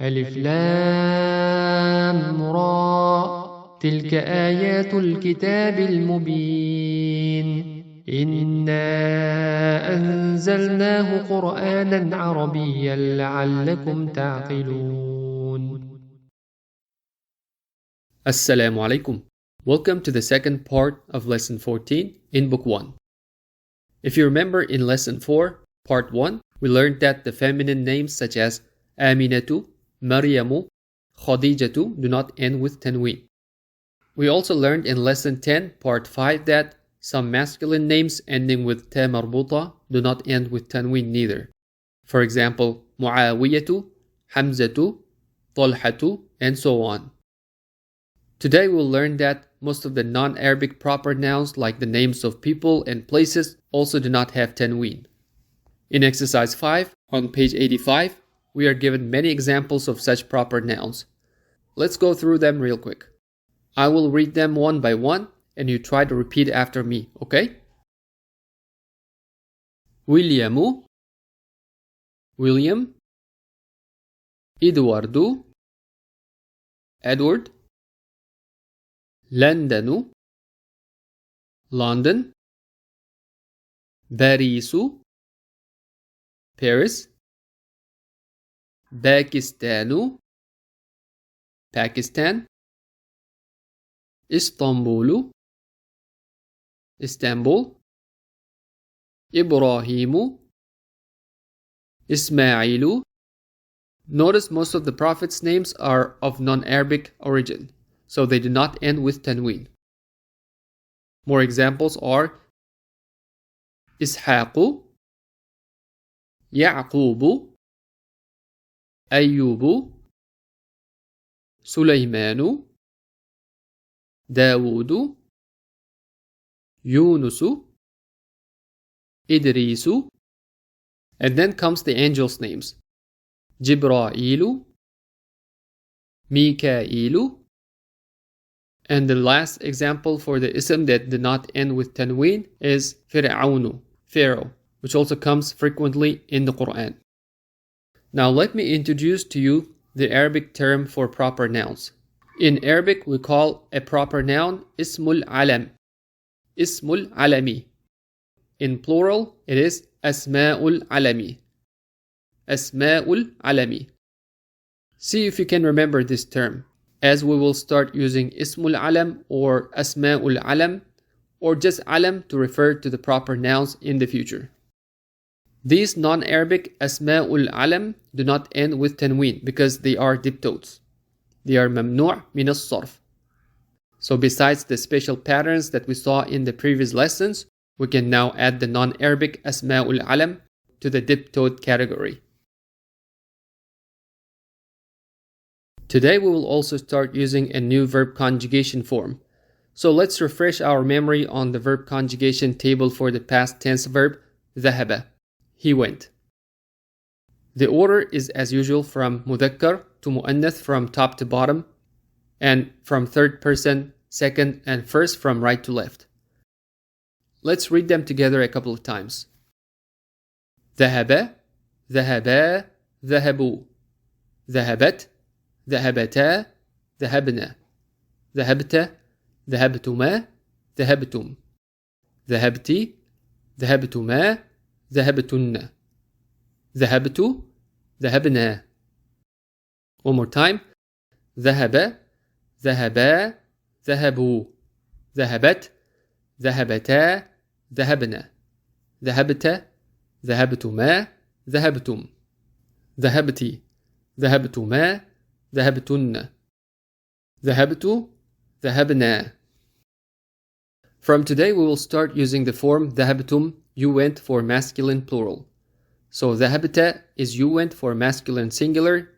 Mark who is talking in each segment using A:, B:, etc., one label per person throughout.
A: ألف لام را تلك آيات الكتاب المبين إنا أنزلناه قرآنا عربيا لعلكم تعقلون.
B: Assalamu alaikum. Welcome to the second part of Lesson 14 in Book 1. If you remember in Lesson 4, Part 1, we learned that the feminine names such as Aminatu, Maryamu, Khadijatu do not end with tanween. We also learned in Lesson 10, Part 5 that some masculine names ending with ta marbuta do not end with tanween neither. For example, Muawiyatu, Hamzatu, Talhatu, and so on. Today we'll learn that most of the non-Arabic proper nouns like the names of people and places also do not have tanween. In exercise 5 on page 85, we are given many examples of such proper nouns. Let's go through them real quick. I will read them one by one and you try to repeat after me, okay? Williamu, William, Eduardo, Edward, Londonu, London, Barisu, Paris, Pakistanu, Pakistan, Istanbulu, Istanbul, Ibrahimu, Ismailu. Notice most of the prophets' names are of non-Arabic origin, so they do not end with tanween. More examples are Ishaqu, Yaqubu, Ayyubu, Sulaymanu, Dawudu, Yunusu, Idrisu, and then comes the angels' names. Jibrailu, Mikailu, and the last example for the ism that did not end with tanween is Fir'aunu, Pharaoh, which also comes frequently in the Quran. Now let me introduce to you the Arabic term for proper nouns. In Arabic we call a proper noun ISMU-LALAM, ISMU-LALAMI. In plural it is ASMAAU-LALAMI, ASMAAU-LALAMI. See if you can remember this term, as we will start using ISMU-LALAM or ASMAAU-LALAM or just alam to refer to the proper nouns in the future. These non-Arabic ASMAAU-LALAM do not end with tanween because they are DIPTOTES. They are mamnu' min as-sarf. So besides the special patterns that we saw in the previous lessons, we can now add the non-Arabic ASMAAU-LALAM to the DIPTOTE category. Today we will also start using a new verb conjugation form. So let's refresh our memory on the verb conjugation table for the past tense verb ذهب. He went. The order is as usual from mudhakkar to muannath from top to bottom, and from third person, second, and first from right to left. Let's read them together a couple of times. ذهب, ذهبا, ذهبوا. ذهبت, ذهبتا, ذهبنا. ذهبت, ذهبتما، ذهبتم. ذهبتي، ذهبتما، ذهبتن. ذهبت، ذهبنا. One more time. ذهب، ذهبا، ذهبوا. ذهبت، ذهبتا، ذهبنا. ذهبت، ذهبتما، ذهبتم. ذهبتي، ذهبتما، ذهبتن. ذهبت، ذهبنا. From today we will start using the form ذهبتم, you went, for masculine plural. So ذهبت is you went for masculine singular,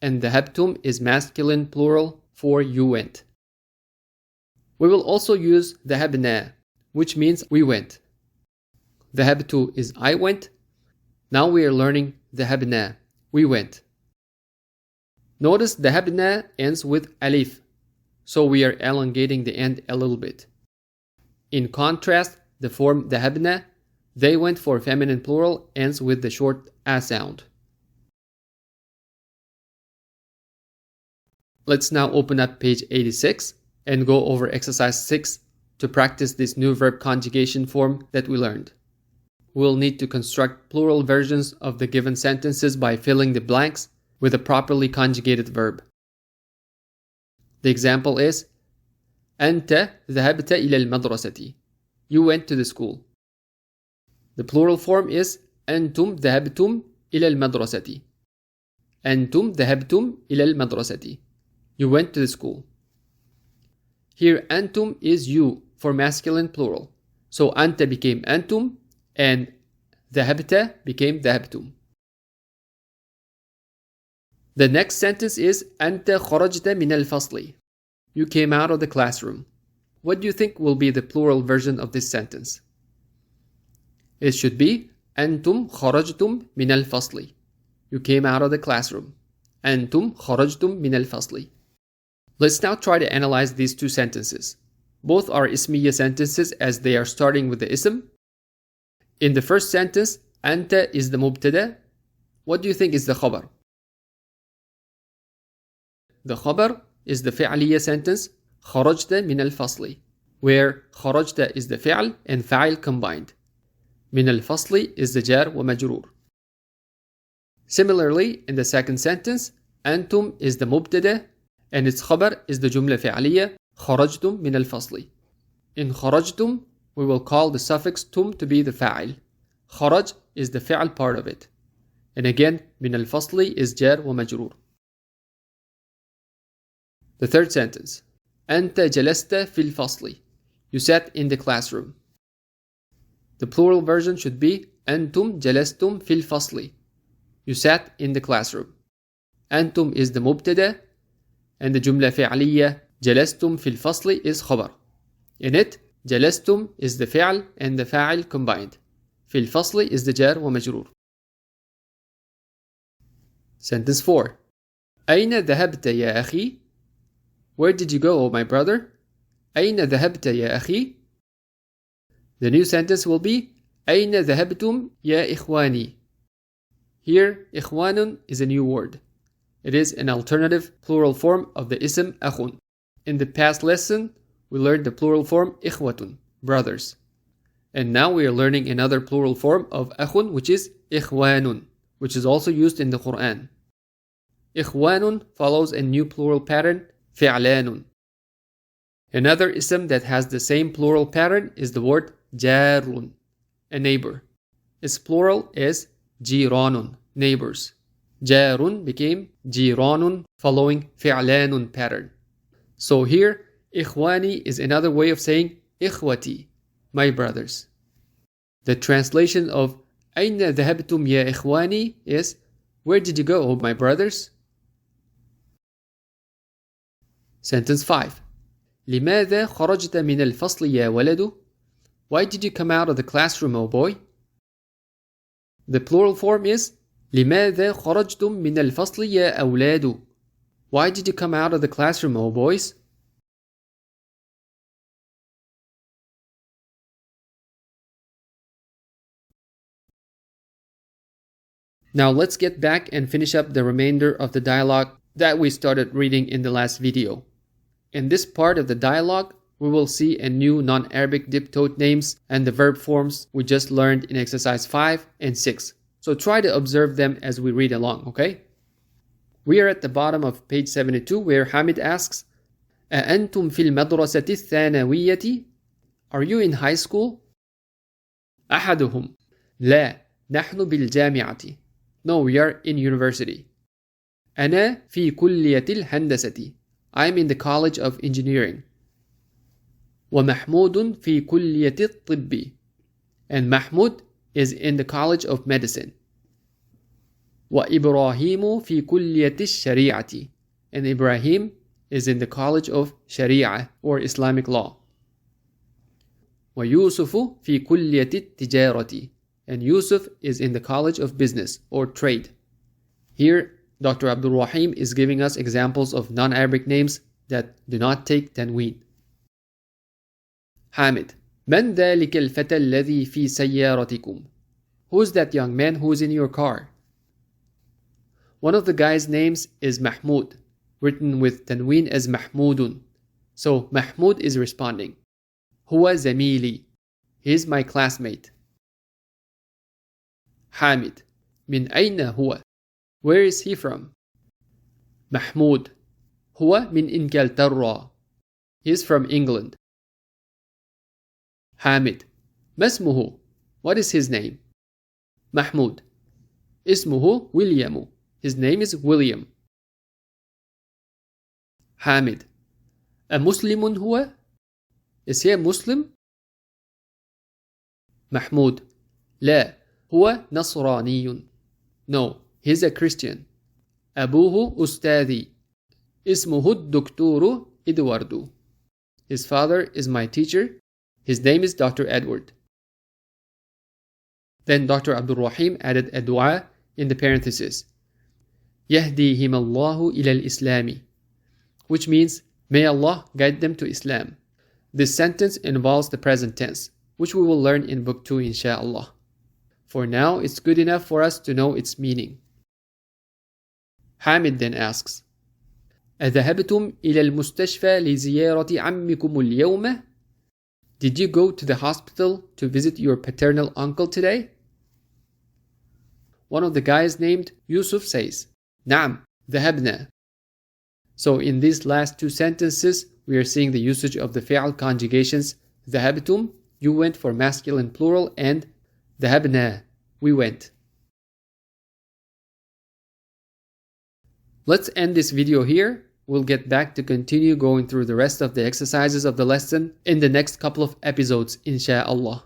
B: and ذهبتم is masculine plural for you went. We will also use ذهبنا, which means we went. ذهبت is I went. Now we are learning ذهبنا, we went. Notice ذهبنا ends with alif, so we are elongating the end a little bit. In contrast, the form ذهبنا, they went for feminine plural, ends with the short a sound. Let's now open up page 86 and go over exercise 6 to practice this new verb conjugation form that we learned. We'll need to construct plural versions of the given sentences by filling the blanks with a properly conjugated verb. The example is أنت ذهبت إلى المدرسة. You went to the school. The plural form is أنتم ذهبتم إلى المدرسة. أنتم ذهبتم إلى المدرسة. You went to the school. Here أنتم is you for masculine plural. So أنت became أنتم and ذهبت became ذهبتم. The next sentence is أنت خرجت من الفصل. You came out of the classroom. What do you think will be the plural version of this sentence? It should be أنتم خرجتم من الفصل. You came out of the classroom. أنتم خرجتم من الفصل. Let's now try to analyze these two sentences. Both are ismiya sentences as they are starting with the ism. In the first sentence, أنت is the mubtada. What do you think is the khabar? The khabar is the fi'liya sentence خرجت من الفصل, where خرجت is the fi'l and fa'il combined. من الفصل is the jar wa majroor. Similarly, in the second sentence, أنتم is the mubtada and its khabar is the jumla fi'liya خرجتم من الفصل. In خرجتم, we will call the suffix tum to be the fa'il. خرج is the fi'l part of it. And again, من الفصل is jar wa majroor. The third sentence, أنت جلست في الفصل. You sat in the classroom. The plural version should be أنتم جلستم في الفصل. You sat in the classroom. أنتم is the مبتدا and the جملة فعلية جلستم في الفصل is خبر. In it, جلستم is the فعل and the فاعل combined. في الفصل is the جار ومجرور. Sentence 4. أين ذهبت يا أخي? Where did you go, my brother? أين ذهبت يا أخي? The new sentence will be أين ذهبتم يا إخواني? Here, إخوان is a new word. It is an alternative plural form of the ism أخٌ. In the past lesson, we learned the plural form إخوة, brothers. And now we are learning another plural form of أخٌ, which is إخوان, which is also used in the Quran. إخوان follows a new plural pattern, فعلان. Another ism that has the same plural pattern is the word جار, a neighbor. Its plural is جيران, neighbors. جار became جيران following فعلان pattern. So here, إخواني is another way of saying إخوتي, my brothers. The translation of أين ذهبتم يا إخواني is where did you go, my brothers? Sentence 5. لماذا خرجت من الفصل يا ولد? Why did you come out of the classroom, oh boy? The plural form is لماذا خرجتم من الفصل يا أولاد? Why did you come out of the classroom, oh boys? Now let's get back and finish up the remainder of the dialogue that we started reading in the last video. In this part of the dialogue, we will see a new non-Arabic diptote names and the verb forms we just learned in exercise 5 and 6. So try to observe them as we read along, okay? We are at the bottom of page 72 where Hamid asks, أأنتم في المدرسة الثانوية? Are you in high school? أحدهم لا نحن بالجامعة. No, we are in university. أنا في كلية الهندسة. I'm in the College of Engineering. ومحمود في كلية الطب. And Mahmoud is in the College of Medicine. وإبراهيم في كلية الشريعة. And Ibrahim is in the College of Sharia or Islamic Law. ويوسف في كلية التجارة. And Yusuf is in the College of Business or Trade. Here, Dr. Abdul Rahim is giving us examples of non-Arabic names that do not take tanween. Hamid. من ذلك الفتى الذي في سيارتكم? Who's that young man who's in your car? One of the guys' names is Mahmoud. written with tanween as Mahmudun. So Mahmud is responding. Huwa zamili. He is my classmate. Hamid. Min ayna huwa? Where is he from? Mahmud. Huwa min Inglaterra. He is from England. Hamid. Masmuhu. What is his name? Mahmud. Ismuhu William. His name is William. Hamid. A Muslimun huwa? Is he a Muslim? Mahmud. لا هو نصراني. No, he is a Christian. أبوه أستاذي. اسمه الدكتور إدواردو. His father is my teacher. His name is Dr. Edward. Then Dr. Abdul Rahim added a dua in the parenthesis. يهديهم الله إلى الإسلام, which means may Allah guide them to Islam. This sentence involves the present tense, which we will learn in Book 2 inshaAllah. For now, it's good enough for us to know its meaning. Hamid then asks, أذهبتم إلى المستشفى لزيارة عمكم اليوم? Did you go to the hospital to visit your paternal uncle today? One of the guys named Yusuf says, نعم ذهبنا. So in these last two sentences, we are seeing the usage of the fi'al conjugations ذهبتم, you went for masculine plural, and ذهبنا, we went. Let's end this video here. We'll get back to continue going through the rest of the exercises of the lesson in the next couple of episodes, insha'Allah.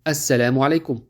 B: Assalamu alaikum.